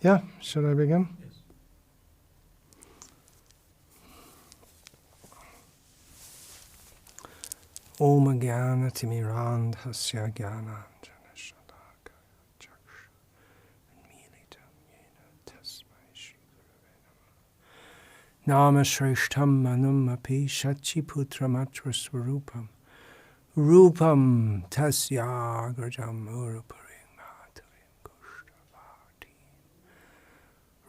Yeah, should I begin? Yes. Om Jnana Timirandhasya Jnananjana Shalakaya Chaksha Militam Yena Tasmai Shri Gurave Namah. Nama Shrishtam Manum Api Shachi Putramatra Swarupam Rupam Tasya Grajam Uruparim Madhavim Kushtavati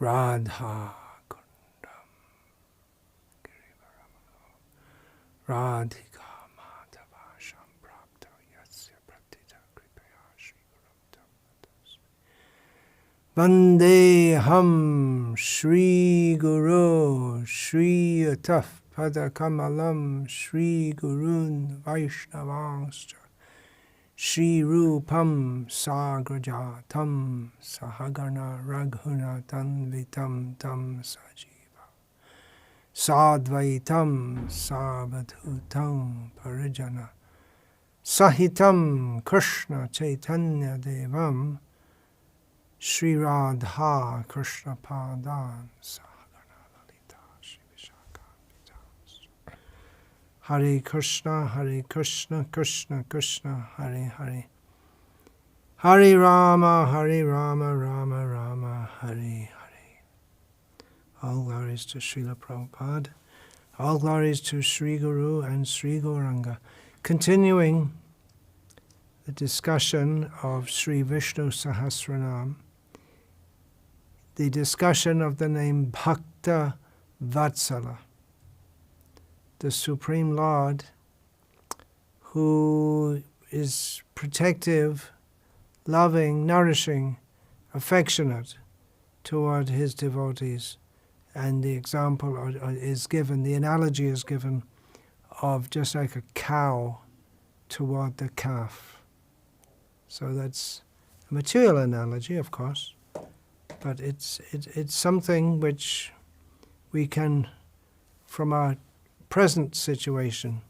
Radha Kundam Girivaramano Radhika Madhavasham Prapto Yatsya Pratita Kripaya Shri Gurum Vandeham Shri Guru Shri Ataf Pada Kamalam Shri Gurun Vaishnavanscha Shri Rupam Sagrajatam Sahagana Raghunatan Vitam Tam Sajiva Sadvaitam Savadhutam Parijana Sahitam Krishna Chaitanya Devam Shri Radha Krishna Padan Sahagana Lalita Shri Vishakam Hare Krishna, Krishna Krishna, Hare Hare. Hare Rama, Rama Rama, Hare Hare. All glories to Srila Prabhupada. All glories to Sri Guru and Sri Gauranga. Continuing the discussion of Sri Vishnu Sahasranama, the discussion of the name Bhakta-vatsala, the Supreme Lord who is protective, loving, nourishing, affectionate toward his devotees. And the example is given, the analogy is given of just like a cow toward the calf. So that's a material analogy, of course, but it's something which we can, from our present situation,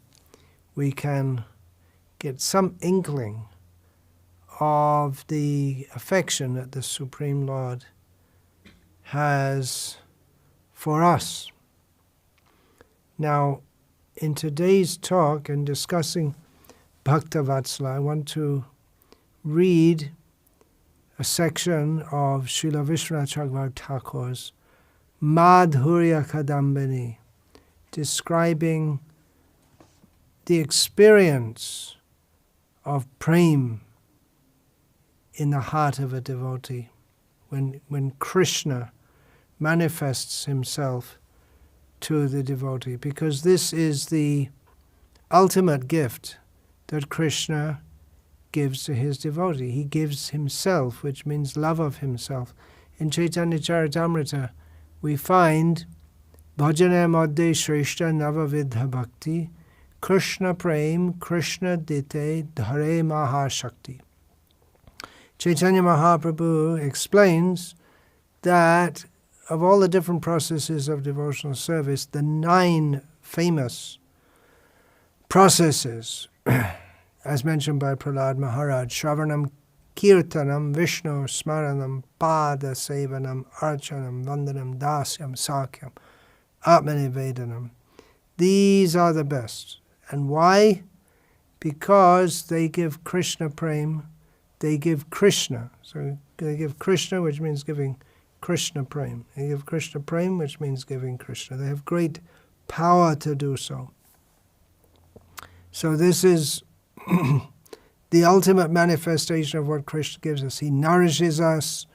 we can get some inkling of the affection that the Supreme Lord has for us. Now, in today's talk and discussing Bhakta-vatsala, I want to read a section of Srila Vishnu Thakur's Madhurya Kadambini, describing the experience of prema in the heart of a devotee, when Krishna manifests himself to the devotee, because this is the ultimate gift that Krishna gives to his devotee. He gives himself, which means love of himself. In Chaitanya Charitamrita, we find Bhajane Madhye Shrishta Navavidha Bhakti Krishna Prem Krishna Dite Dhare Mahashakti. Chaitanya Mahaprabhu explains that of all the different processes of devotional service, the 9 famous processes, as mentioned by Prahlad Maharaj, Shravanam, Kirtanam, Vishnu, Smaranam, Pada Sevanam, Archanam, Vandanam, Dasyam, Sakyam, Atmanivedanam. These are the best. And why? Because they give Krishna prema, they give Krishna. So they give Krishna, which means giving Krishna prema. They give Krishna prema, which means giving Krishna. They have great power to do so. So this is the ultimate manifestation of what Krishna gives us. He nourishes us,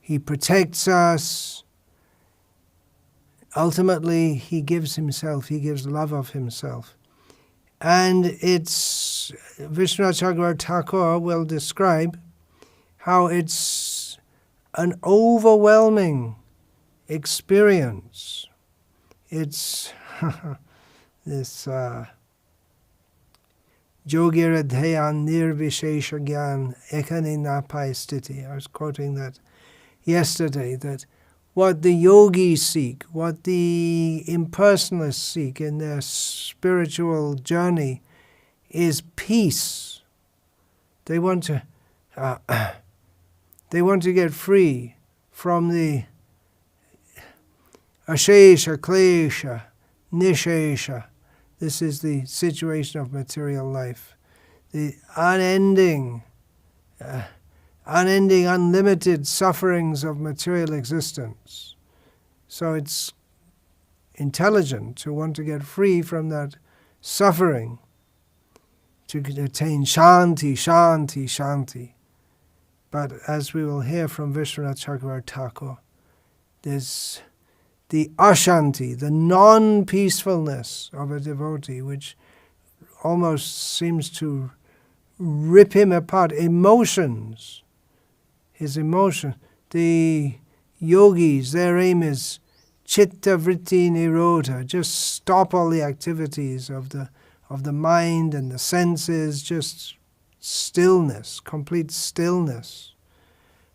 he protects us. Ultimately, he gives himself, he gives love of himself. And it's, Vishnu Thakur will describe how it's an overwhelming experience. It's this Yogiradhayan Nirvishesha Gyan Ekani Napai Stiti. I was quoting that yesterday, that what the yogis seek, what the impersonalists seek in their spiritual journey is peace. They want to get free from the ashesha, klesha, nishesha. This is the situation of material life. The unending, unlimited sufferings of material existence. So it's intelligent to want to get free from that suffering, to attain shanti, shanti, shanti. But as we will hear from Vishwanath Chakravarti Thakur, there's the ashanti, the non-peacefulness of a devotee, which almost seems to rip him apart. Emotions, his emotion. The yogis, their aim is chitta vritti nirodha, just stop all the activities of the mind and the senses, just stillness, complete stillness.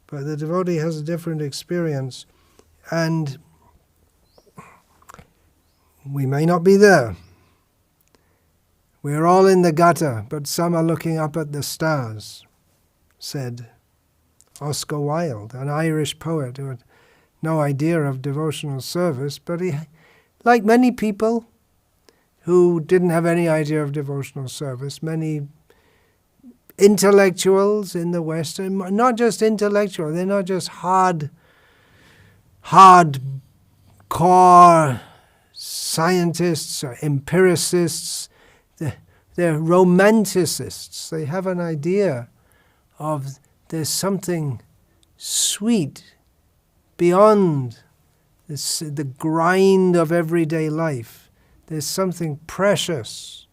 But the devotee has a different experience, and we may not be there. We're all in the gutter, but some are looking up at the stars, said Oscar Wilde, an Irish poet who had no idea of devotional service, but he, like many people who didn't have any idea of devotional service, many intellectuals in the West, and not just intellectual, they're not just hardcore scientists or empiricists, they're romanticists. They have an idea of there's something sweet beyond the grind of everyday life. There's something precious,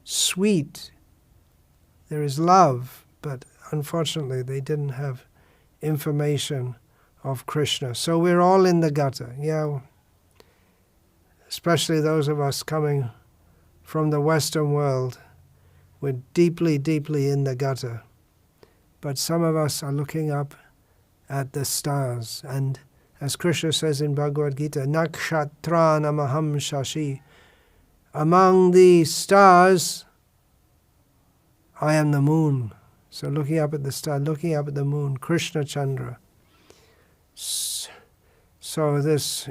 sweet. There is love, but unfortunately they didn't have information of Krishna. So we're all in the gutter. Yeah, especially those of us coming from the Western world. We're deeply, deeply in the gutter. But some of us are looking up at the stars. And as Krishna says in Bhagavad Gita, Nakshatra Maham Shashi, among the stars, I am the moon. So looking up at the star, looking up at the moon, Krishna Chandra. So this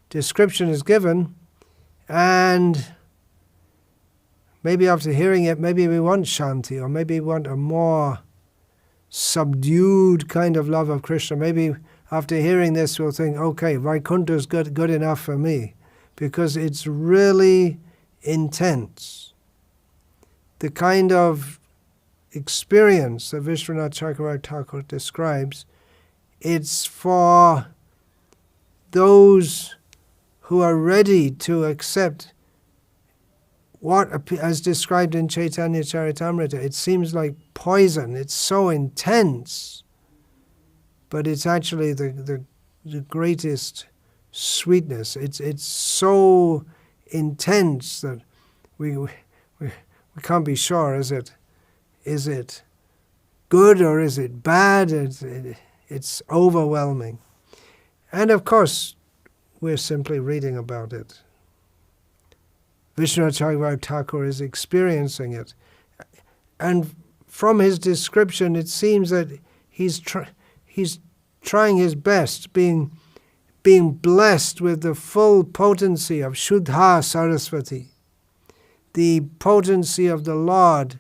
description is given, and maybe after hearing it, maybe we want shanti, or maybe we want a more subdued kind of love of Krishna. Maybe after hearing this we'll think, okay, Vaikuntha is good enough for me, because it's really intense. The kind of experience that Vishwanath Chakravarti Thakur describes, it's for those who are ready to accept what, as described in Chaitanya Charitamrita, it seems like poison. It's so intense, but it's actually the greatest sweetness. It's so intense that we can't be sure. Is it good or is it bad? It's overwhelming, and of course, we're simply reading about it. Vishwanath Chakravarti Thakur is experiencing it. And from his description, it seems that he's trying his best, being blessed with the full potency of Shuddha Saraswati, the potency of the Lord,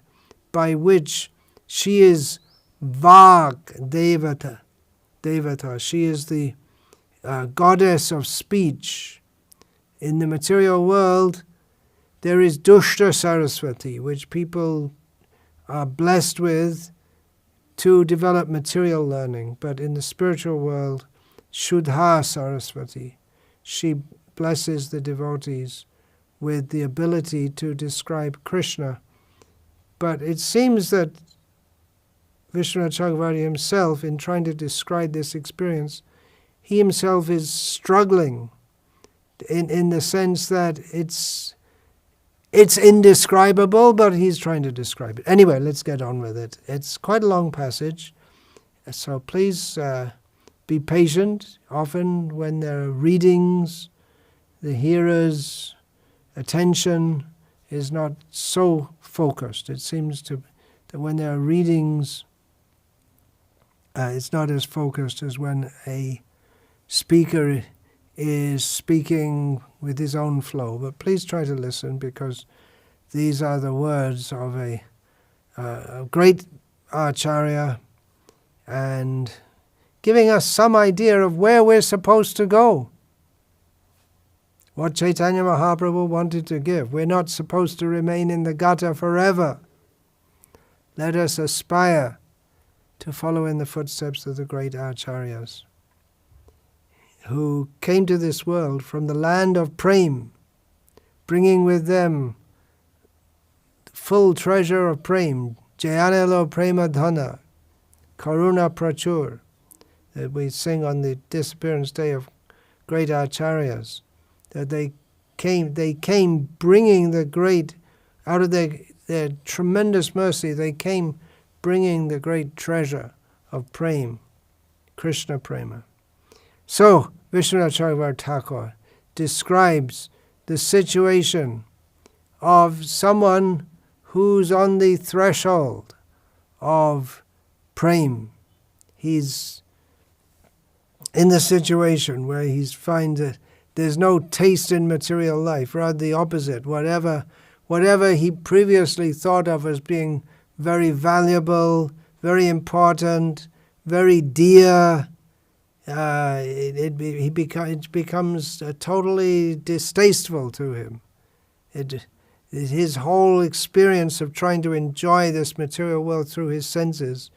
by which she is Vak Devata. She is the goddess of speech. In the material world, there is Dushta Saraswati, which people are blessed with to develop material learning. But in the spiritual world, Shuddha Saraswati, she blesses the devotees with the ability to describe Krishna. But it seems that Vishwanath Chakravarti himself, in trying to describe this experience, he himself is struggling in the sense that it's indescribable, but he's trying to describe it. Anyway, let's get on with it. It's quite a long passage, so please be patient. Often when there are readings, the hearer's attention is not so focused. It seems that when there are readings, it's not as focused as when a speaker is speaking with his own flow. But please try to listen, because these are the words of a great Acharya, and giving us some idea of where we're supposed to go. What Chaitanya Mahaprabhu wanted to give. We're not supposed to remain in the gutter forever. Let us aspire to follow in the footsteps of the great Acharyas, who came to this world from the land of Prem, bringing with them the full treasure of Prem, Jayanelo Prema Dhana, Karuna Prachur, that we sing on the disappearance day of great Acharyas, that they came bringing the great, out of their tremendous mercy, they came bringing the great treasure of Prem, Krishna Prema. So, Vishwanath Chakravarti Thakur describes the situation of someone who's on the threshold of Prem. He's in the situation where he finds that there's no taste in material life, rather the opposite. Whatever he previously thought of as being very valuable, very important, very dear, it becomes totally distasteful to him. His whole experience of trying to enjoy this material world through his senses,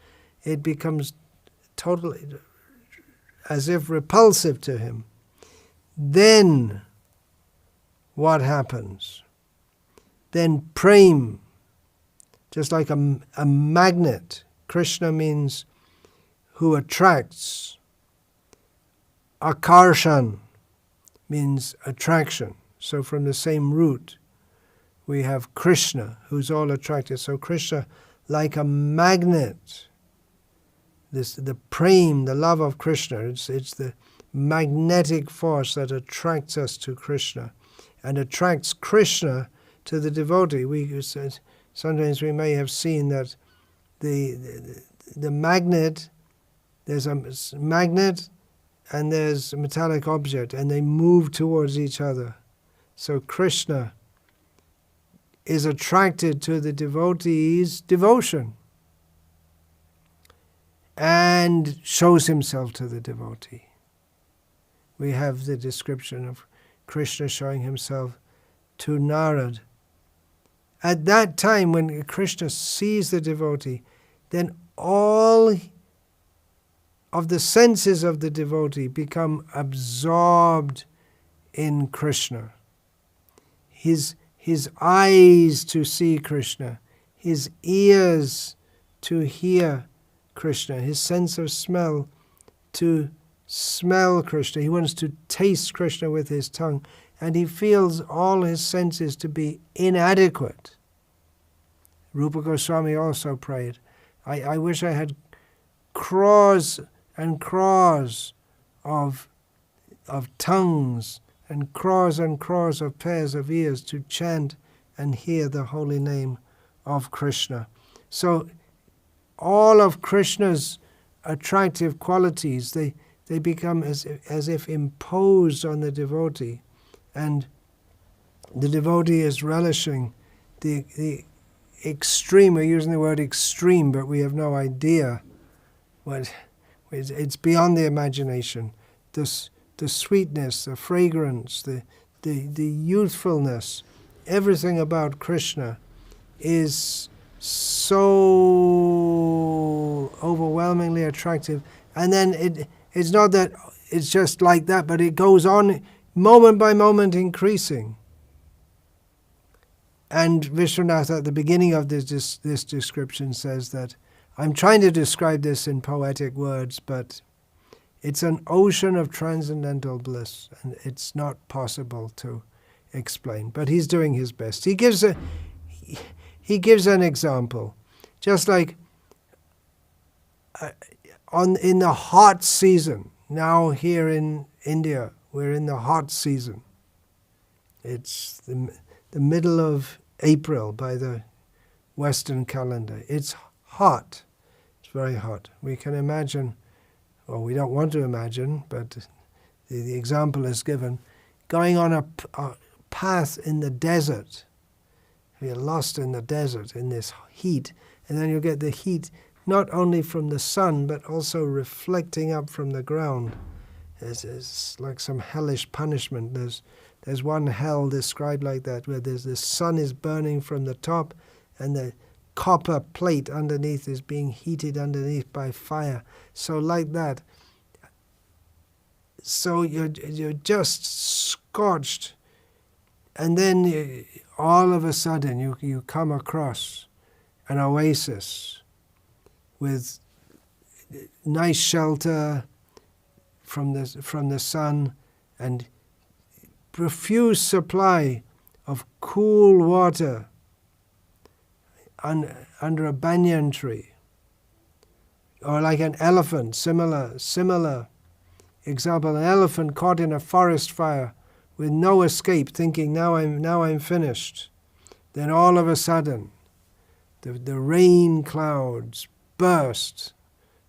it becomes totally as if repulsive to him. Then what happens? Then Prem, just like a magnet. Krishna means who attracts. Akarshan means attraction. So from the same root, we have Krishna, who's all attracted. So Krishna, like a magnet, the Prem, the love of Krishna, it's the magnetic force that attracts us to Krishna and attracts Krishna to the devotee. Sometimes we may have seen that the magnet, there's a magnet and there's a metallic object, and they move towards each other. So Krishna is attracted to the devotee's devotion and shows himself to the devotee. We have the description of Krishna showing himself to Narad. At that time, when Krishna sees the devotee, then all of the senses of the devotee become absorbed in Krishna. His eyes to see Krishna, his ears to hear Krishna, his sense of smell to smell Krishna. He wants to taste Krishna with his tongue, and he feels all his senses to be inadequate. Rupa Goswami also prayed, I wish I had crores and crores of tongues and crores of pairs of ears to chant and hear the holy name of Krishna. So all of Krishna's attractive qualities, they become as if imposed on the devotee, and the devotee is relishing the extreme. We're using the word extreme, but we have no idea what it's beyond the imagination. The sweetness, the fragrance, the youthfulness, everything about Krishna is so overwhelmingly attractive. And then it's not that it's just like that, but it goes on moment by moment increasing. And Vishwanath at the beginning of this description says that, I'm trying to describe this in poetic words, but it's an ocean of transcendental bliss, and it's not possible to explain. But he's doing his best. He gives an example, just like in the hot season. Now here in India, we're in the hot season. It's the middle of April by the Western calendar. It's hot. It's very hot. We can imagine, or we don't want to imagine, but The example is given, going on a path in the desert. You're lost in the desert in this heat, and then you get the heat not only from the sun, but also reflecting up from the ground. It's like some hellish punishment. There's one hell described like that, where the sun is burning from the top, and the copper plate underneath is being heated underneath by fire. So like that. So you're just scorched, and then all of a sudden you come across an oasis with nice shelter from the sun and profuse supply of cool water under a banyan tree, or like an elephant, similar example, an elephant caught in a forest fire with no escape, thinking now I'm finished. Then all of a sudden, the rain clouds burst.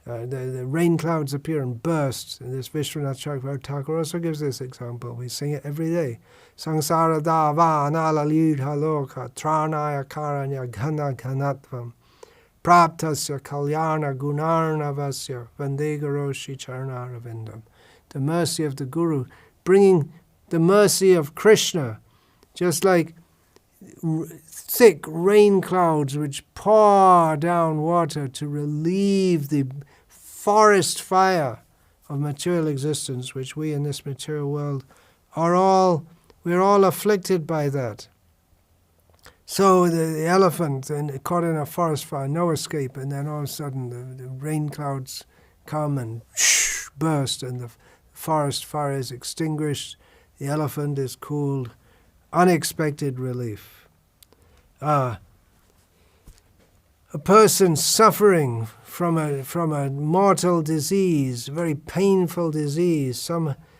The rain clouds appear and burst. And this Vishnu Thakur also gives this example. We sing it every day. Sangsara dava nalaludha loka tranaya karanya ghana ghanatvam praptasya kalyana gunarnavasya vandegaroshi charnaravindam. The mercy of the Guru, bringing the mercy of Krishna, just like thick rain clouds which pour down water to relieve the forest fire of material existence, which we in this material world we're all afflicted by that. So the elephant caught in a forest fire, no escape, and then all of a sudden the rain clouds come and burst, and the forest fire is extinguished, the elephant is cooled, unexpected relief. A person suffering from a mortal disease, a very painful disease,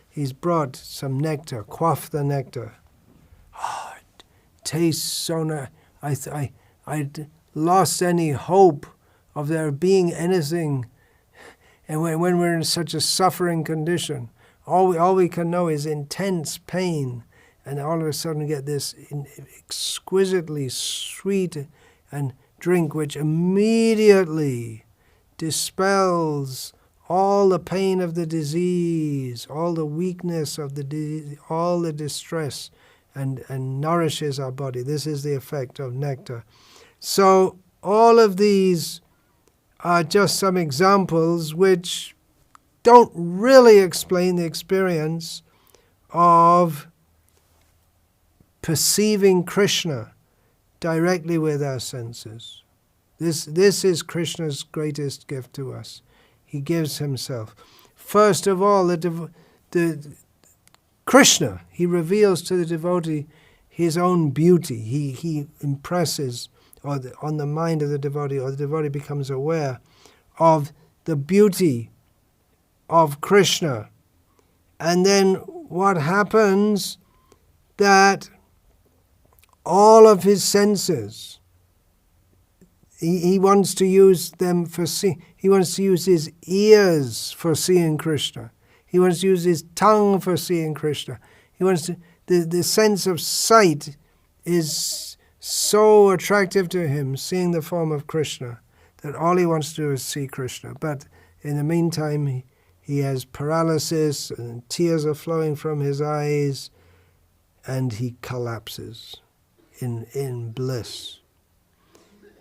he's brought some nectar, quaff the nectar. Oh, it tastes so nice. I'd lost any hope of there being anything. And when we're in such a suffering condition, all we can know is intense pain. And all of a sudden get this exquisitely sweet and drink which immediately dispels all the pain of the disease, all the weakness of the disease, all the distress, and nourishes our body. This is the effect of nectar. So all of these are just some examples which don't really explain the experience of perceiving Krishna directly with our senses. This is Krishna's greatest gift to us. He gives himself. First of all, the Krishna, he reveals to the devotee his own beauty. He impresses on the mind of the devotee, or the devotee becomes aware of the beauty of Krishna. And then what happens, that all of his senses, he wants to use them for seeing. He wants to use his ears for seeing Krishna. He wants to use his tongue for seeing Krishna. He wants to. The sense of sight is so attractive to him, seeing the form of Krishna, that all he wants to do is see Krishna. But in the meantime, he has paralysis, and tears are flowing from his eyes, and he collapses in bliss.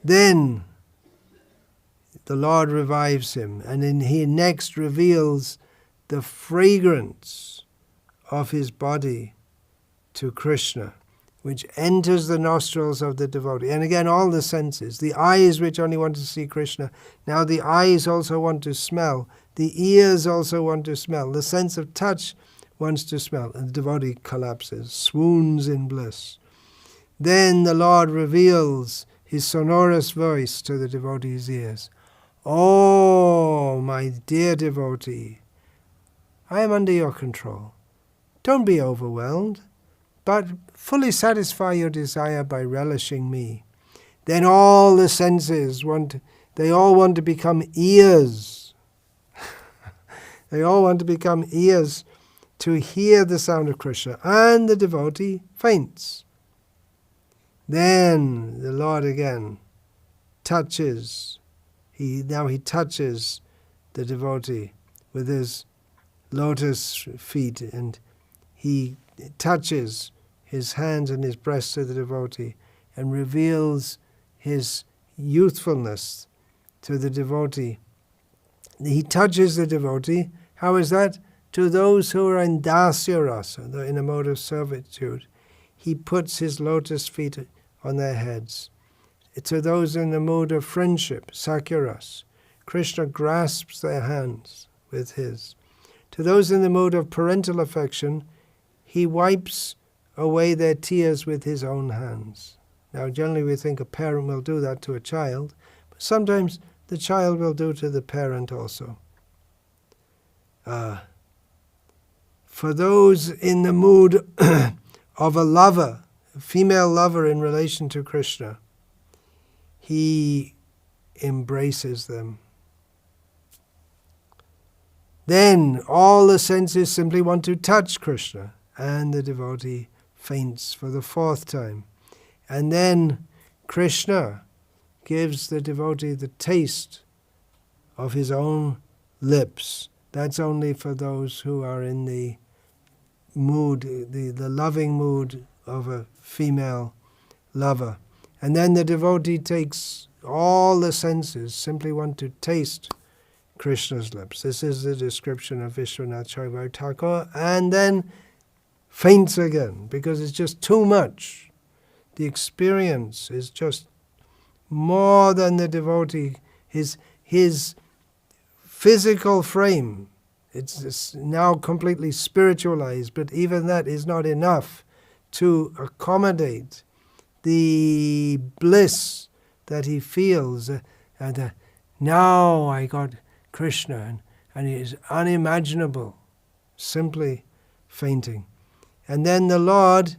Then the Lord revives him, and then he next reveals the fragrance of his body to Krishna, which enters the nostrils of the devotee. And again, all the senses, the eyes which only want to see Krishna, now the eyes also want to smell, the ears also want to smell, the sense of touch wants to smell, and the devotee collapses, swoons in bliss. Then the Lord reveals his sonorous voice to the devotee's ears. Oh, my dear devotee, I am under your control. Don't be overwhelmed, but fully satisfy your desire by relishing me. Then all the senses they all want to become ears. They all want to become ears to hear the sound of Krishna, and the devotee faints. Then the Lord again touches. He touches the devotee with his lotus feet, and he touches his hands and his breast to the devotee and reveals his youthfulness to the devotee. He touches the devotee. How is that? To those who are in dasya rasa, in a mode of servitude, he puts his lotus feet on their heads. To those in the mood of friendship, sakya rasa, Krishna grasps their hands with his. To those in the mood of parental affection, he wipes away their tears with his own hands. Now, generally we think a parent will do that to a child, but sometimes the child will do to the parent also. For those in the mood of a lover, a female lover in relation to Krishna, he embraces them. Then all the senses simply want to touch Krishna, and the devotee faints for the fourth time. And then Krishna gives the devotee the taste of his own lips. That's only for those who are in the mood, the loving mood of a female lover. And then the devotee takes all the senses, simply want to taste Krishna's lips. This is the description of Vishwanath Chakravarti Thakur, and then faints again, because it's just too much. The experience is just more than the devotee, his physical frame. It's now completely spiritualized, but even that is not enough to accommodate the bliss that he feels. Now I got Krishna, and it is unimaginable, simply fainting. And then the Lord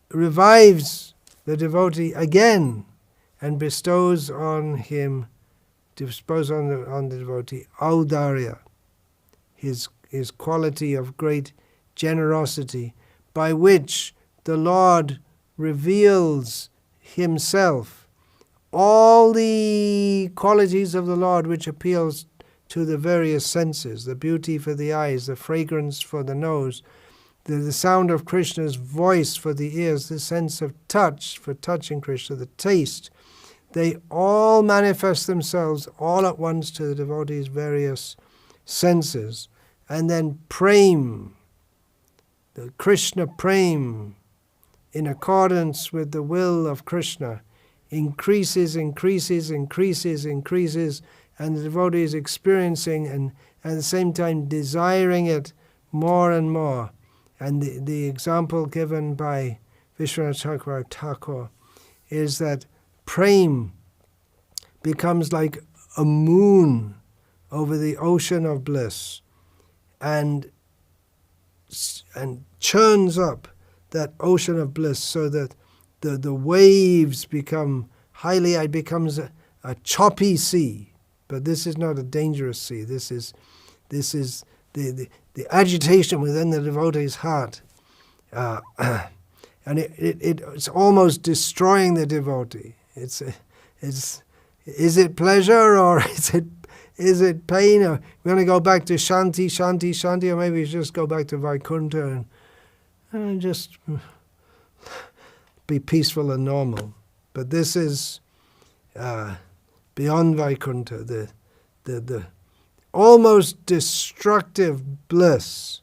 revives the devotee again and bestows on the devotee audarya, his quality of great generosity, by which the Lord reveals himself, all the qualities of the Lord which appeals to the various senses, the beauty for the eyes, the fragrance for the nose, the sound of Krishna's voice for the ears, the sense of touch for touching Krishna, the taste. They all manifest themselves all at once to the devotee's various senses. And then prem, the Krishna prem, in accordance with the will of Krishna, increases, and the devotee is experiencing and at the same time desiring it more and more. And the example given by Vishwanath Chakravarti Thakur is that prem becomes like a moon over the ocean of bliss and churns up that ocean of bliss so that the waves become it becomes a choppy sea. But this is not a dangerous sea. This is the agitation within the devotee's heart. And it's almost destroying the devotee. Is it pleasure or is it pain? Or we want to go back to Shanti, or maybe we just go back to Vaikuntha and just be peaceful and normal. But this is beyond Vaikuntha, the almost destructive bliss.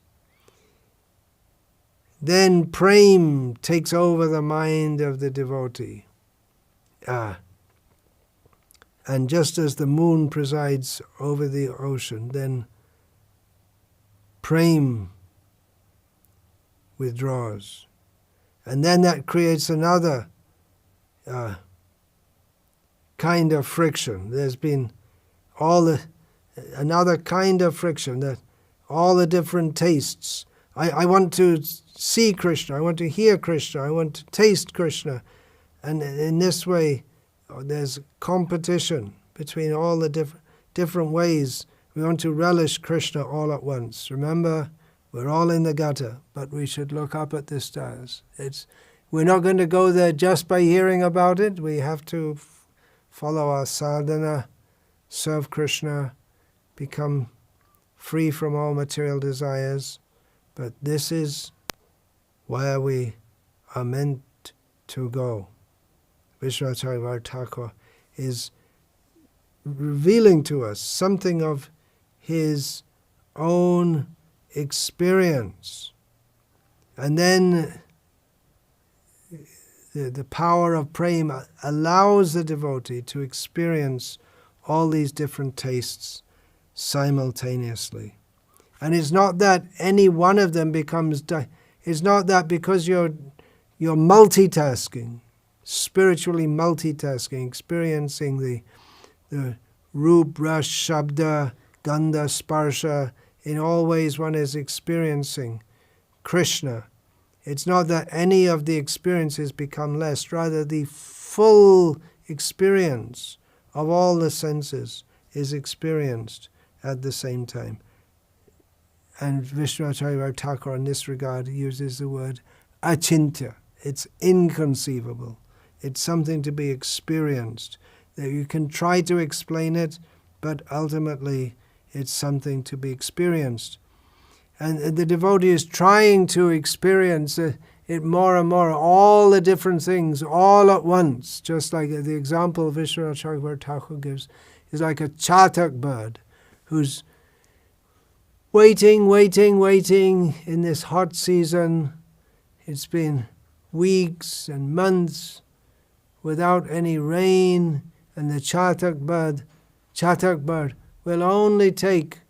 Then prem takes over the mind of the devotee. And just as the moon presides over the ocean, then prem withdraws. And then that creates another kind of friction. There's been another kind of friction, that all the different tastes. I want to see Krishna, I want to hear Krishna, I want to taste Krishna. And in this way, there's competition between all the different ways We want to relish Krishna all at once. Remember, we're all in the gutter, but we should look up at the stars. We're not going to go there just by hearing about it. We have to follow our sadhana, serve Krishna, become free from all material desires. But this is where we are meant to go. Vishnu Thakur is revealing to us something of his own experience. And then the power of prema allows the devotee to experience all these different tastes simultaneously. And it's not that any one of them becomes... It's not that because you're multitasking, spiritually multitasking, experiencing the Rup, Rash, Shabda, Gandha, Sparsha, in all ways one is experiencing Krishna. It's not that any of the experiences become less, rather the full experience of all the senses is experienced at the same time. And Vishnu Thakur in this regard uses the word achintya. It's inconceivable. It's something to be experienced. That you can try to explain it, but ultimately it's something to be experienced. And the devotee is trying to experience it more and more, all the different things, all at once. Just like the example Vishnu Thakur gives is like a chatak bird who's waiting in this hot season. It's been weeks and months without any rain, and the chatak bird will only take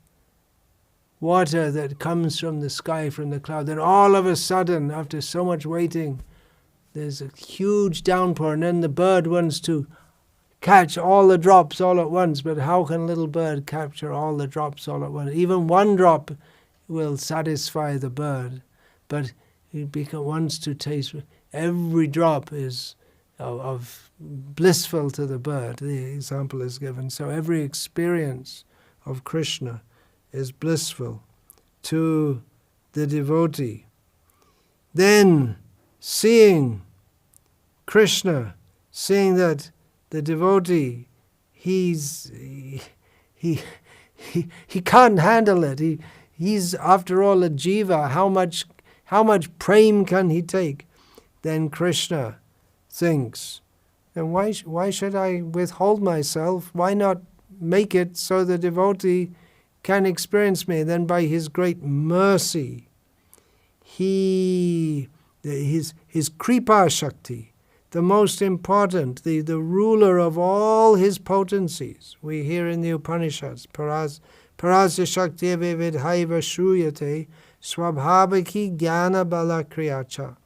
water that comes from the sky, from the cloud. Then all of a sudden, after so much waiting, there's a huge downpour, and then the bird wants to catch all the drops all at once. But how can a little bird capture all the drops all at once? Even one drop will satisfy the bird, but it wants to taste. Every drop is of blissful to the bird. The example is given. So every experience of Krishna is blissful to the devotee. Then seeing Krishna, seeing that the devotee, he can't handle it. He's after all a jiva. How much prema can he take? Then Krishna thinks, then why should I withhold myself? Why not make it so the devotee can experience me? Then by his great mercy, his kripa shakti, the most important, the ruler of all his potencies. We hear in the Upanishads, parasya shakti vividhaiva shruyate swabhavaki jnana bala kriyacha.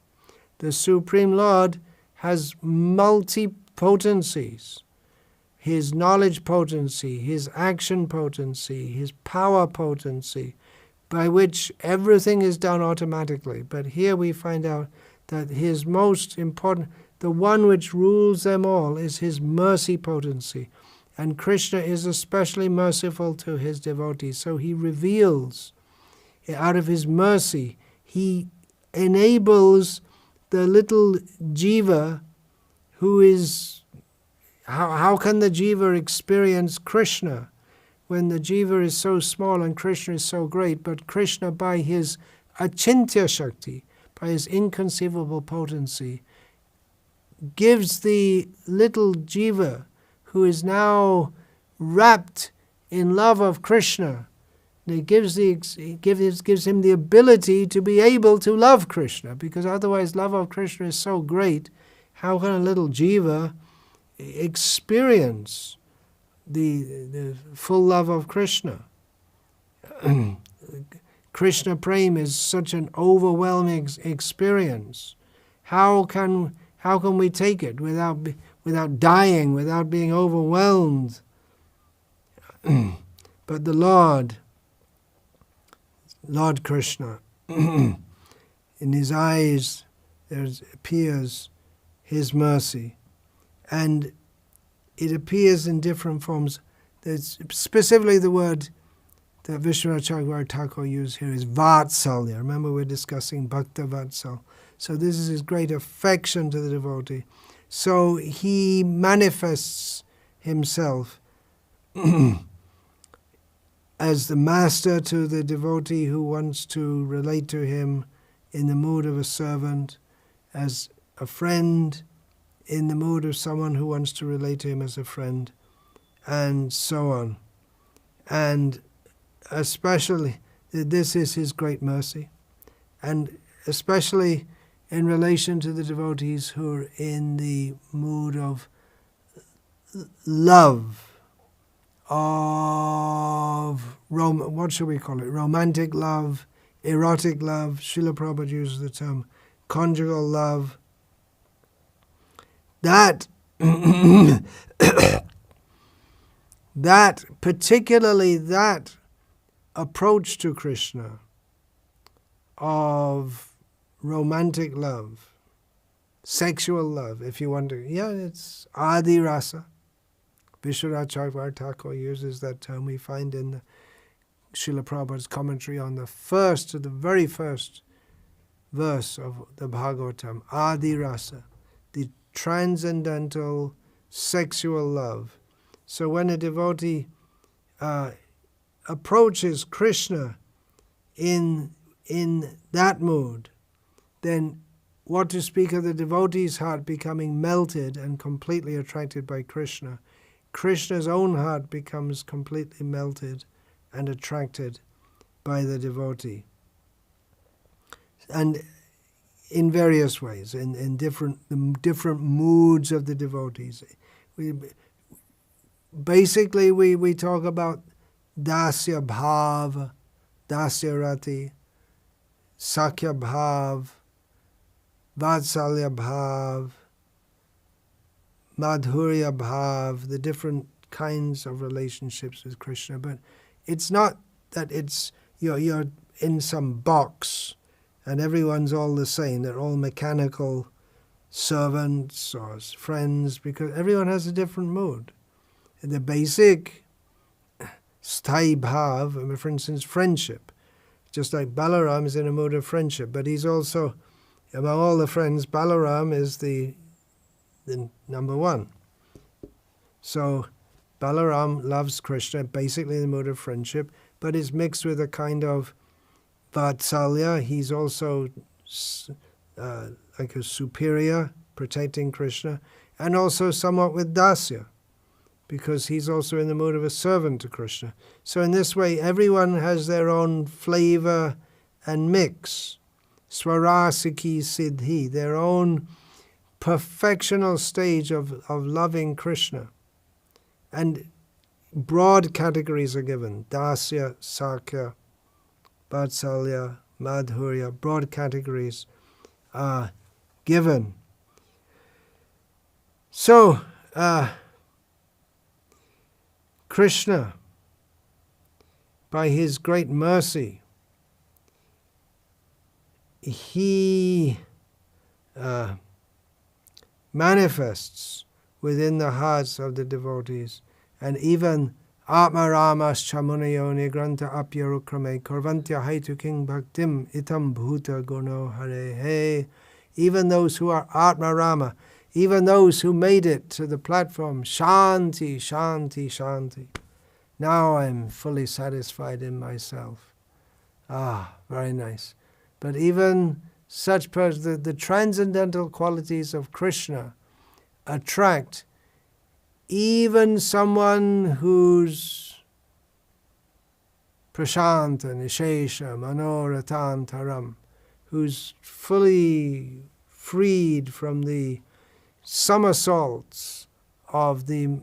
The Supreme Lord has multi-potencies. His knowledge potency, his action potency, his power potency, by which everything is done automatically. But here we find out that his most important, the one which rules them all, is his mercy potency. And Krishna is especially merciful to his devotees. So he reveals, out of his mercy, he enables the little jiva who is... How can the jiva experience Krishna when the jiva is so small and Krishna is so great? But Krishna, by his achintya shakti, by his inconceivable potency, gives the little jiva who is now wrapped in love of Krishna, he gives him the ability to be able to love Krishna, because otherwise love of Krishna is so great. How can a little jiva experience the full love of Krishna? Krishna prema is such an overwhelming experience. How can we take it without dying, without being overwhelmed? But the Lord Krishna, in his eyes there appears his mercy, and it appears in different forms. There's specifically the word that Vishnu Thakur used here is Vatsalya. Remember, we're discussing Bhakta-vatsala. So this is his great affection to the devotee. So he manifests himself as the master to the devotee who wants to relate to him in the mood of a servant, as a friend in the mood of someone who wants to relate to him as a friend, and so on. And especially, this is his great mercy, and especially in relation to the devotees who are in the mood of love, of, what should we call it, romantic love, erotic love. Srila Prabhupada uses the term conjugal love. That, particularly that approach to Krishna of romantic love, sexual love, if you want to. Yeah, it's Adi Rasa. Vishnu Thakur uses that term. We find in the Srila Prabhupada's commentary on the very first verse of the Bhagavatam, Adi Rasa, the transcendental sexual love. So when a devotee approaches Krishna in that mood, then what to speak of the devotee's heart becoming melted and completely attracted by Krishna. Krishna's own heart becomes completely melted and attracted by the devotee. And in various ways, in different moods of the devotees. We talk about Dasya Bhav, Dasya Rati, Sakya Bhav, Vatsalya Bhav, Madhurya Bhav, the different kinds of relationships with Krishna. But it's not that it's you're in some box and everyone's all the same. They're all mechanical servants or friends, because everyone has a different mood. And the basic sthai bhav, for instance, friendship. Just like Balaram is in a mood of friendship, but he's also, among all the friends, Balaram is the number one. So Balaram loves Krishna, basically in the mood of friendship, but is mixed with a kind of Vatsalya. He's also like a superior, protecting Krishna, and also somewhat with Dasya, because he's also in the mood of a servant to Krishna. So in this way, everyone has their own flavor and mix, Swarasiki Siddhi, their own perfectional stage of loving Krishna. And broad categories are given, Dasya, Sakya, Vatsalya, Madhurya, broad categories are given. So, Krishna, by his great mercy, he manifests within the hearts of the devotees, and even Atma Ramas Chamunayo Nigranta Apyarukrame Korvantya Haitu King Bhaktim Itam Bhuta Guno Hare He. Even those who are Atma Rama, even those who made it to the platform, Shanti, Shanti, Shanti. Now I'm fully satisfied in myself. Ah, very nice. But even such persons, the transcendental qualities of Krishna attract even someone who's prashanta, nishesha, manoratantaram, who's fully freed from the somersaults of the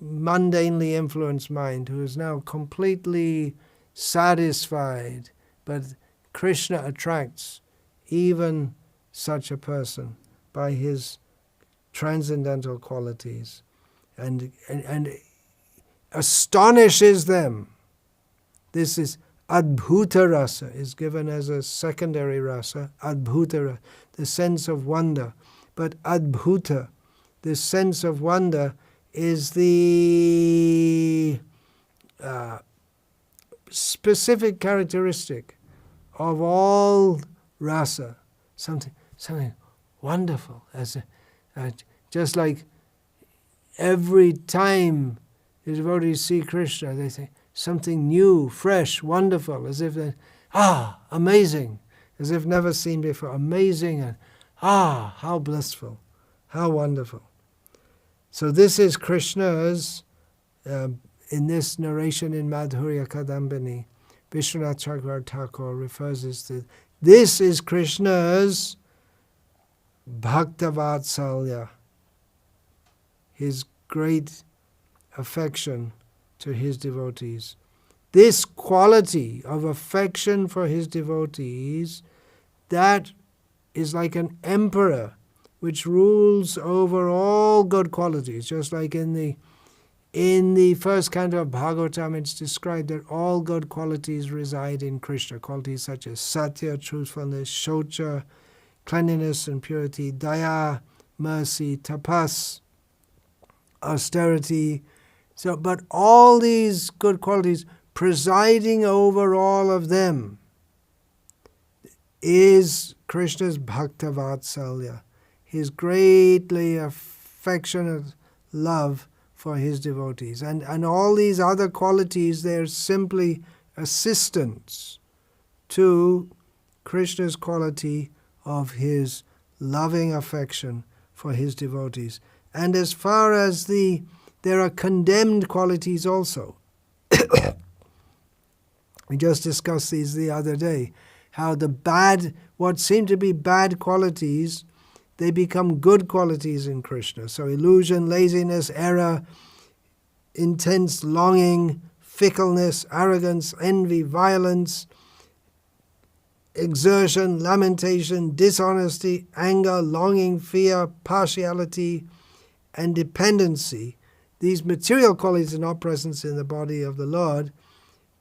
mundanely influenced mind, who is now completely satisfied. But Krishna attracts even such a person by his transcendental qualities and astonishes them. This is Adbhuta Rasa, is given as a secondary rasa, Adbhuta Rasa, the sense of wonder. But Adbhuta, this sense of wonder, is the specific characteristic of all rasa, something wonderful, just like every time the devotees see Krishna, they say something new, fresh, wonderful, as if they, amazing, as if never seen before, amazing, and how blissful, how wonderful. So this is Krishna's, in this narration in Madhurya Kadambini, Vishwanath Chakravarti Thakur refers to this is Krishna's Bhakta-vatsala, his great affection to his devotees. This quality of affection for his devotees, that is like an emperor which rules over all good qualities, just like in the first canto of Bhagavatam it's described that all good qualities reside in Krishna, qualities such as satya, truthfulness, shocha, cleanliness and purity, daya, mercy, tapas, austerity. So, but all these good qualities, presiding over all of them is Krishna's Bhakta-vatsala, his greatly affectionate love for his devotees. And all these other qualities, they're simply assistants to Krishna's quality of his loving affection for his devotees. And as far as there are condemned qualities also. We just discussed these the other day, how what seem to be bad qualities, they become good qualities in Krishna. So illusion, laziness, error, intense longing, fickleness, arrogance, envy, violence, exertion, lamentation, dishonesty, anger, longing, fear, partiality, and dependency. These material qualities are not present in the body of the Lord,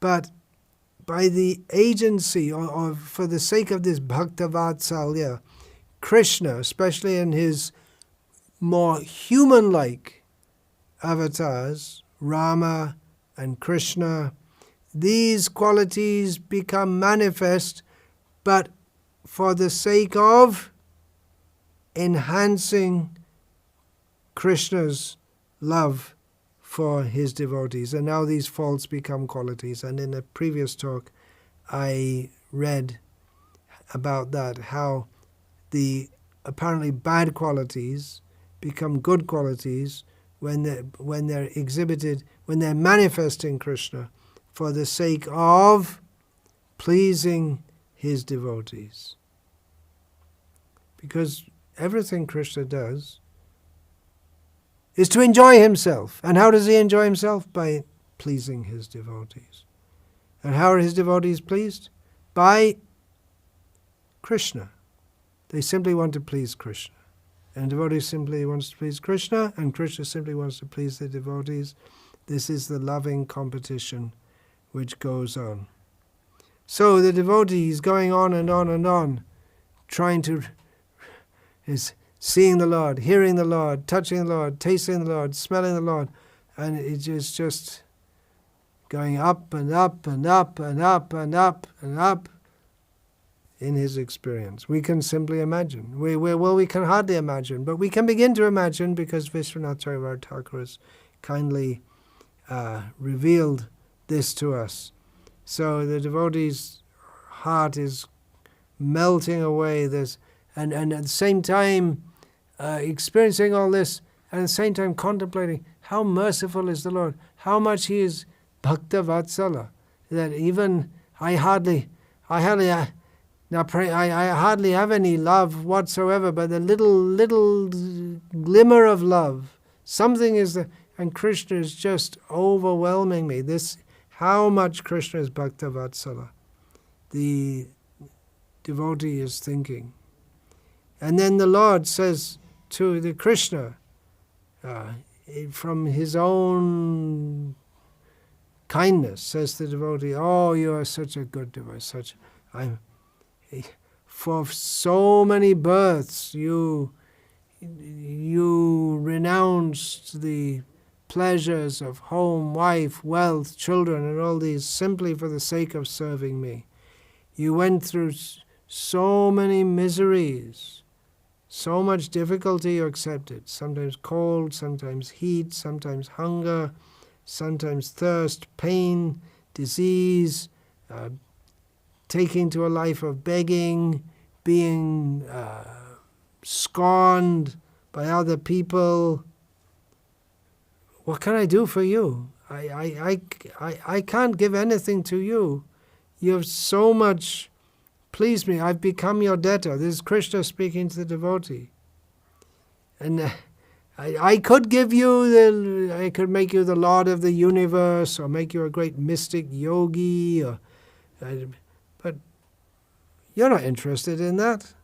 but by the agency or for the sake of this Bhakta-vatsala, Krishna, especially in his more human-like avatars, Rama and Krishna, these qualities become manifest, but for the sake of enhancing Krishna's love for his devotees. And now these faults become qualities. And in a previous talk, I read about that, how the apparently bad qualities become good qualities when they're exhibited, when they're manifesting Krishna for the sake of pleasing his devotees. Because everything Krishna does is to enjoy himself. And how does he enjoy himself? By pleasing his devotees. And how are his devotees pleased? By Krishna. They simply want to please Krishna. And devotee simply wants to please Krishna, and Krishna simply wants to please the devotees. This is the loving competition which goes on. So the devotee is going on and on and on, is seeing the Lord, hearing the Lord, touching the Lord, tasting the Lord, smelling the Lord, and it is just going up and up and up and up and up and up in his experience. We can simply imagine. We can hardly imagine, but we can begin to imagine because Vishwanath Chakravarti Thakur has kindly revealed this to us. So the devotee's heart is melting away, and at the same time experiencing all this, and at the same time contemplating how merciful is the Lord, how much he is Bhakta-vatsala, that even I hardly have any love whatsoever, but the little glimmer of love, something is there, and Krishna is just overwhelming me. How much Krishna is Bhakta-vatsala, the devotee is thinking. And then the Lord says to the Krishna, from his own kindness, says the devotee, "Oh, you are such a good devotee. For so many births you renounced the pleasures of home, wife, wealth, children, and all these simply for the sake of serving me. You went through so many miseries, so much difficulty you accepted, sometimes cold, sometimes heat, sometimes hunger, sometimes thirst, pain, disease, taking to a life of begging, being scorned by other people. What can I do for you? I can't give anything to you. You have so much pleased me. I've become your debtor. This is Krishna speaking to the devotee. And I could give you I could make you the Lord of the universe, or make you a great mystic yogi, but you're not interested in that.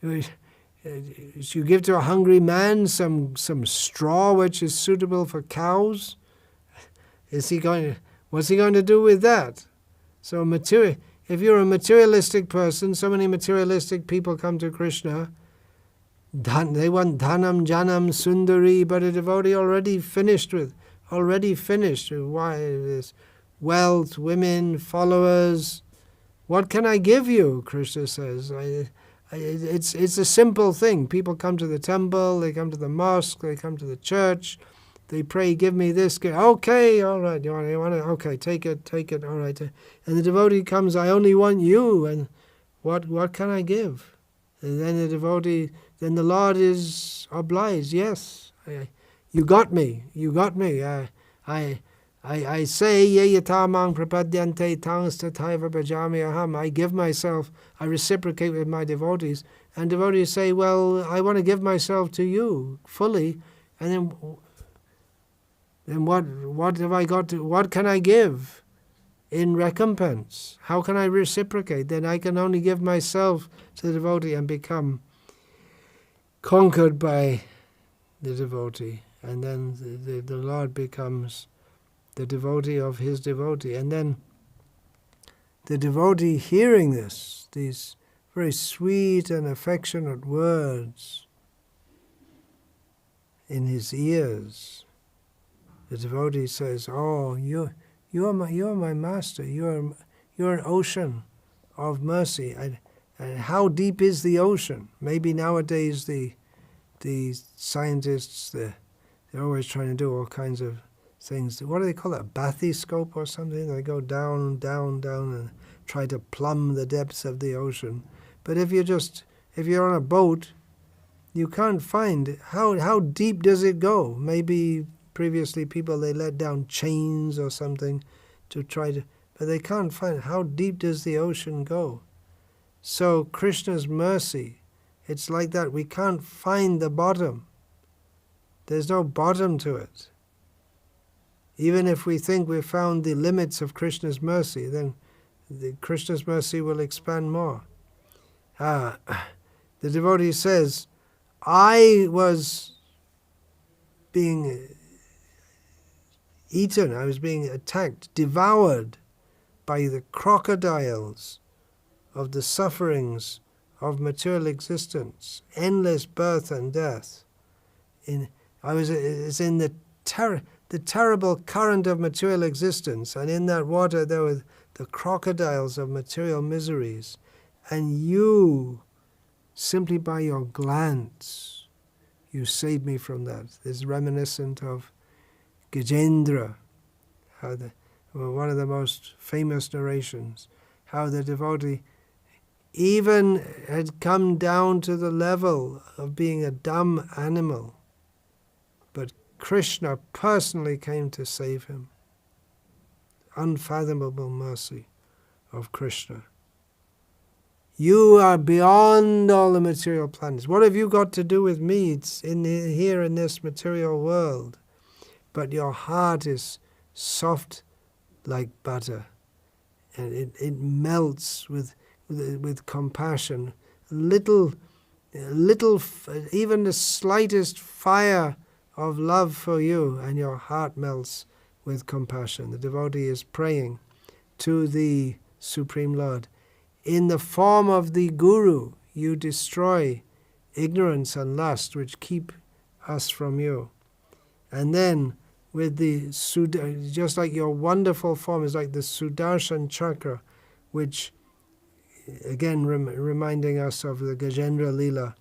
You give to a hungry man some straw which is suitable for cows. What's he going to do with that? So if you're a materialistic person, so many materialistic people come to Krishna. They want dhanam, janam, sundari, but a devotee already finished with why this wealth, women, followers. What can I give you? Krishna says. It's a simple thing. People come to the temple, they come to the mosque, they come to the church, they pray, give me this. Okay, all right, you want it? Okay, take it, all right. And the devotee comes, I only want you, and what can I give? And then then the Lord is obliged. Yes, you got me. I say, ye yatamang prapadyante tangs tataiva bhajami aham. I give myself, I reciprocate with my devotees. And devotees say, well, I want to give myself to you fully. And then what have I got to, what can I give in recompense? How can I reciprocate? Then I can only give myself to the devotee and become conquered by the devotee. And then the Lord becomes the devotee of his devotee. And then the devotee, hearing these very sweet and affectionate words in his ears, the devotee says, oh, you are my master. You're an ocean of mercy. And how deep is the ocean? Maybe nowadays the scientists, they're always trying to do all kinds of things. What do they call it? A bathyscope or something? They go down, down, down and try to plumb the depths of the ocean. But if you're on a boat, you can't find how deep does it go? Maybe previously people, they let down chains or something to try to, but they can't find how deep does the ocean go. So Krishna's mercy, it's like that. We can't find the bottom. There's no bottom to it. Even if we think we've found the limits of Krishna's mercy, then Krishna's mercy will expand more. The devotee says, I was being eaten, I was being attacked, devoured by the crocodiles of the sufferings of material existence, endless birth and death. It's in the terrible current of material existence, and in that water there were the crocodiles of material miseries. And you, simply by your glance, you saved me from that. This is reminiscent of Gajendra, one of the most famous narrations, how the devotee even had come down to the level of being a dumb animal, but Krishna personally came to save him. Unfathomable mercy of Krishna. You are beyond all the material planets. What have you got to do with me? It's here in this material world. But your heart is soft like butter, and it melts with compassion. Little, even the slightest fire of love for you, and your heart melts with compassion. The devotee is praying to the Supreme Lord. In the form of the Guru, you destroy ignorance and lust which keep us from you. And then with the just like your wonderful form is like the Sudarshan chakra, which again reminding us of the Gajendra Leela,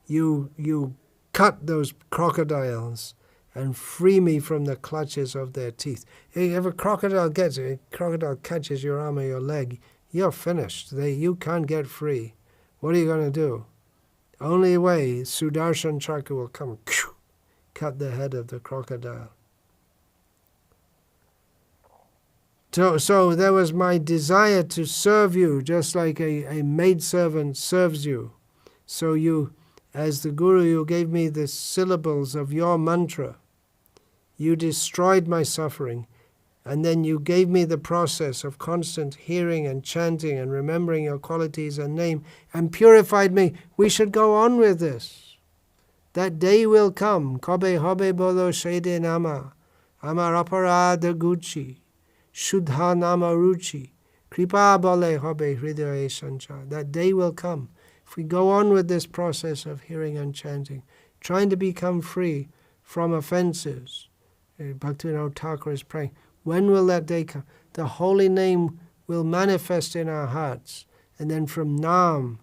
you cut those crocodiles and free me from the clutches of their teeth. If a crocodile catches your arm or your leg, you're finished. You can't get free. What are you going to do? Only way, Sudarshan chakra will come, cut the head of the crocodile. So there was my desire to serve you, just like a maidservant serves you. So you, as the Guru, you gave me the syllables of your mantra. You destroyed my suffering, and then you gave me the process of constant hearing and chanting and remembering your qualities and name, and purified me. We should go on with this. That day will come. Kobe hobe bolo shede nama, amar aparada gucci, shuddha nama ruchi, kripa bole hobe hridaya sancha. That day will come. If we go on with this process of hearing and chanting, trying to become free from offenses, Bhaktivinoda Thakur is praying, when will that day come? The holy name will manifest in our hearts. And then from Nam,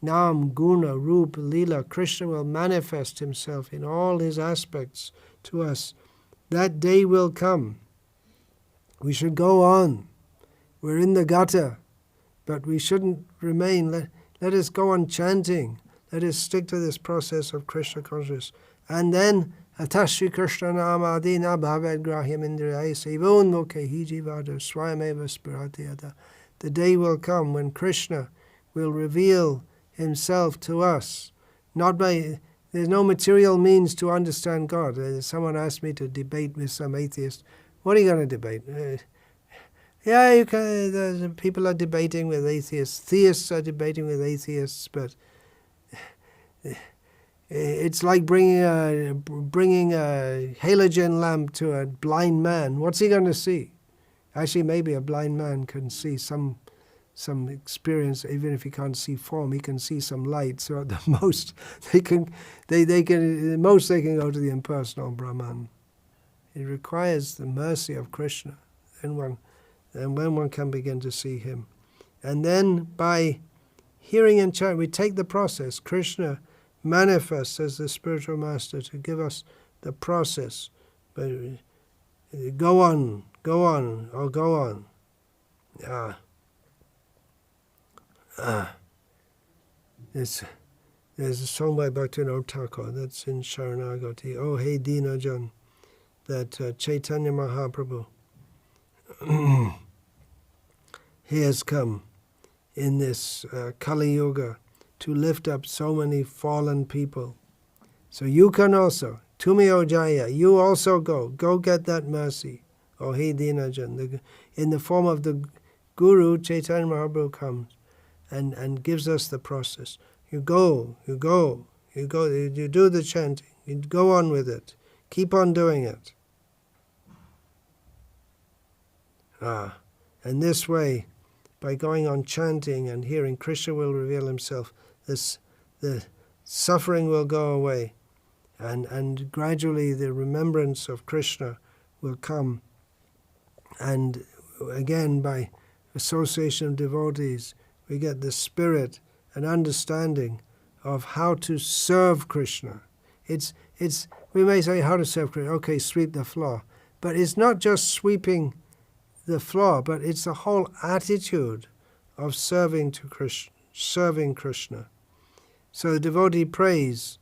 Guna, Rupa, Leela, Krishna will manifest himself in all his aspects to us. That day will come. We should go on. We're in the gutter, but we shouldn't remain. Let us go on chanting. Let us stick to this process of Krishna consciousness. And then, Atashri Krishna Nama Adina Bhavad Grahyam Indriyai Sevon Mukhe Hijivada Swayameva Spiratiyada. The day will come when Krishna will reveal himself to us. There's no material means to understand God. Someone asked me to debate with some atheist. What are you going to debate? You can. People are debating with atheists. Theists are debating with atheists, but it's like bringing a halogen lamp to a blind man. What's he going to see? Actually, maybe a blind man can see some experience. Even if he can't see form, he can see some light. So at the most, they can go to the impersonal Brahman. It requires the mercy of Krishna, and when one can begin to see him. And then by hearing and chanting, we take the process. Krishna manifests as the spiritual master to give us the process. But go on. There's a song by Bhaktivinoda Thakur that's in Sharanagati. Oh, hey Dinajan, that Chaitanya Mahaprabhu, he has come in this Kali Yuga to lift up so many fallen people. So you can also, Tumi Ojaya, you also go get that mercy. Oh, hey Dinajan, in the form of the Guru, Chaitanya Mahaprabhu comes and gives us the process. You do the chanting, you go on with it, keep on doing it. And this way, by going on chanting and hearing, Krishna will reveal himself. The suffering will go away, and gradually the remembrance of Krishna will come. And again, by association of devotees, we get the spirit and understanding of how to serve Krishna. We may say how to serve Krishna. Okay, sweep the floor, but it's not just sweeping the floor, but it's the whole attitude of serving Krishna. So the devotee prays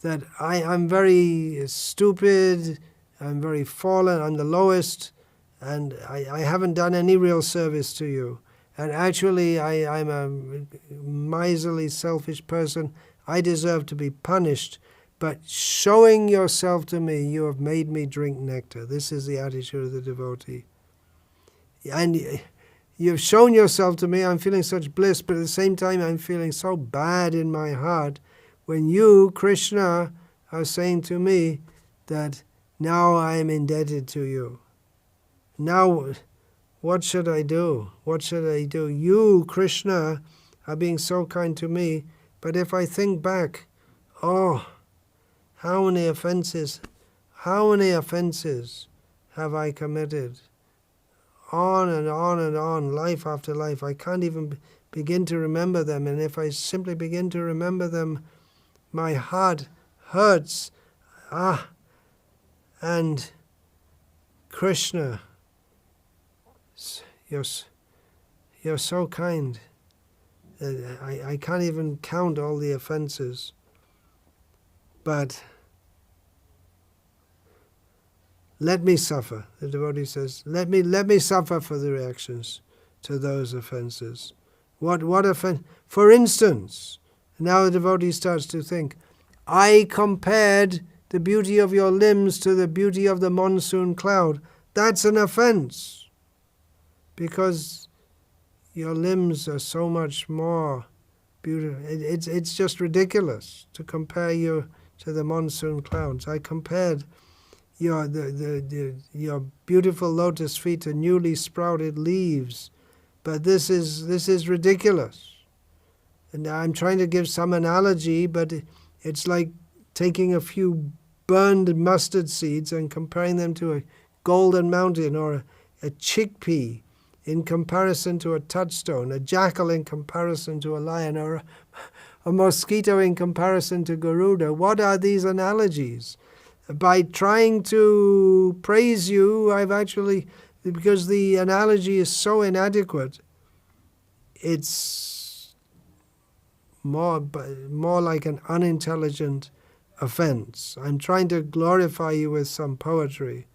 that I'm very stupid, I'm very fallen, I'm the lowest, and I haven't done any real service to you. And actually I'm a miserly, selfish person. I deserve to be punished. But showing yourself to me, you have made me drink nectar. This is the attitude of the devotee. And you've shown yourself to me, I'm feeling such bliss, but at the same time I'm feeling so bad in my heart when you, Krishna, are saying to me that now I am indebted to you. Now, what should I do? What should I do? You, Krishna, are being so kind to me, but if I think back, how how many offenses have I committed? On and on and on, life after life. I can't even begin to remember them, and if I simply begin to remember them, my heart hurts. And Krishna, you're so kind. I can't even count all the offenses. But let me suffer. The devotee says, let me suffer for the reactions to those offenses. What offense? For instance, now the devotee starts to think, I compared the beauty of your limbs to the beauty of the monsoon cloud. That's an offense, because your limbs are so much more beautiful. It's just ridiculous to compare you to the monsoon clouds. I compared your beautiful lotus feet to newly sprouted leaves, but this is ridiculous. And I'm trying to give some analogy, but it's like taking a few burned mustard seeds and comparing them to a golden mountain, or a chickpea in comparison to a touchstone, a jackal in comparison to a lion, or a mosquito in comparison to Garuda. What are these analogies? By trying to praise you, because the analogy is so inadequate, it's more like an unintelligent offense. I'm trying to glorify you with some poetry.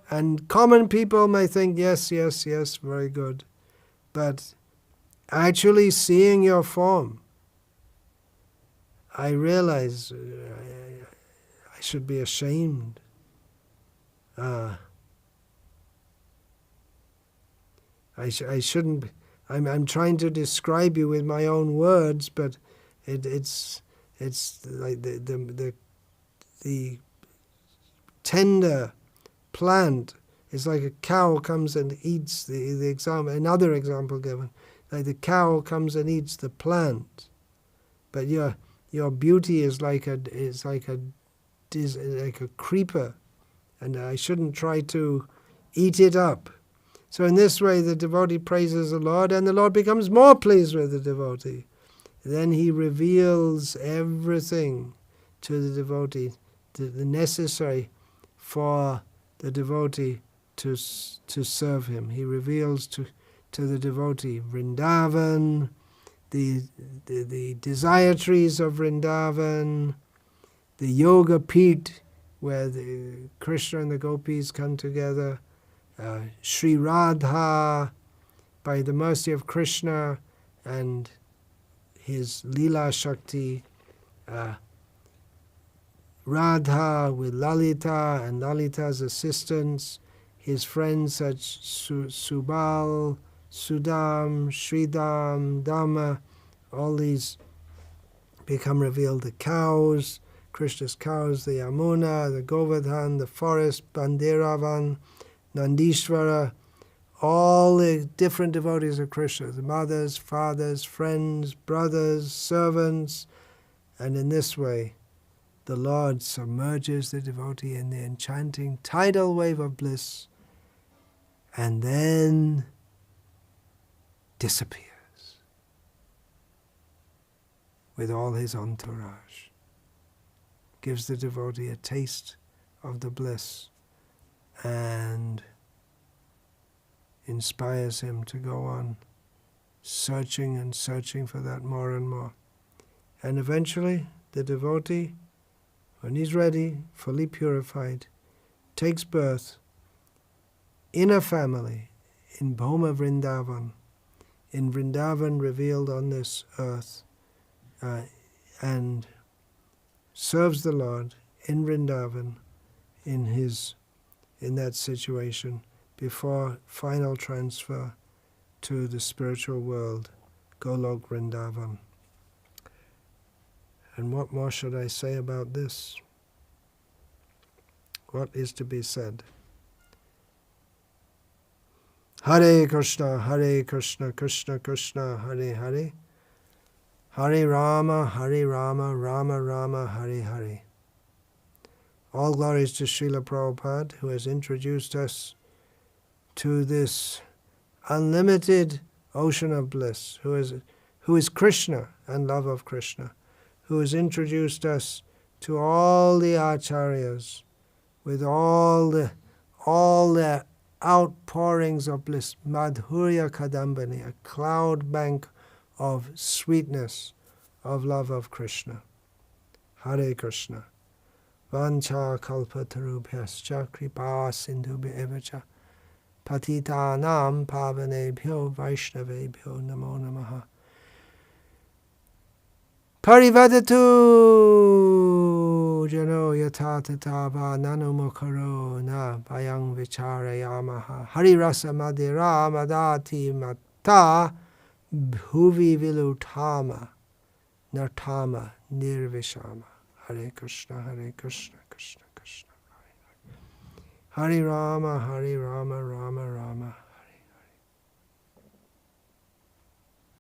And common people may think, yes, very good. But actually seeing your form, I realize I should be ashamed. I shouldn't. I'm trying to describe you with my own words, but it's like the tender plant is like a cow comes and eats the example. Another example given, like the cow comes and eats the plant, but your beauty is like a creeper, and I shouldn't try to eat it up. So in this way, the devotee praises the Lord, and the Lord becomes more pleased with the devotee. Then he reveals everything to the devotee, the necessary for the devotee to serve him. He reveals to the devotee Vrindavan, the desire trees of Vrindavan, the yoga pit where the Krishna and the gopis come together, Sri Radha, by the mercy of Krishna and his Leela Shakti, Radha with Lalita and Lalita's assistants, his friends such Subal, Sudam, Sridham, Dhamma, all these become revealed. The cows, Krishna's cows, the Yamuna, the Govardhan, the forest, Banderavan, Nandishvara, all the different devotees of Krishna, the mothers, fathers, friends, brothers, servants, and in this way the Lord submerges the devotee in the enchanting tidal wave of bliss and then disappears with all his entourage. Gives the devotee a taste of the bliss and inspires him to go on searching and searching for that more and more. And eventually the devotee, when he's ready, fully purified, takes birth in a family in Bhoma Vrindavan, in Vrindavan revealed on this earth, and serves the Lord in Vrindavan in that situation before final transfer to the spiritual world, Golok Vrindavan. And what more should I say about this? What is to be said? Hare Krishna, Krishna Krishna, Hare Hare, Hare Rama, Rama Rama, Hare Hare. All glories to Srila Prabhupada, who has introduced us to this unlimited ocean of bliss, who is Krishna and love of Krishna, who has introduced us to all the acharyas with all the outpourings of bliss, madhurya kadambani, a cloud bank of sweetness, of love of Krishna. Hare Krishna. Vancha kalpatarubhyascha kripa sindhubhya evacha patitanam pavanebhyo vaishnavebhyo namo namaha. Parivadatu jano yata tatava nanumukaro na vayang vicharayamaha. Harirasa madira madati mata bhuvi vilutama nartama nirvishama. Hare Krishna, Krishna Krishna, Hare Rama, Rama Rama.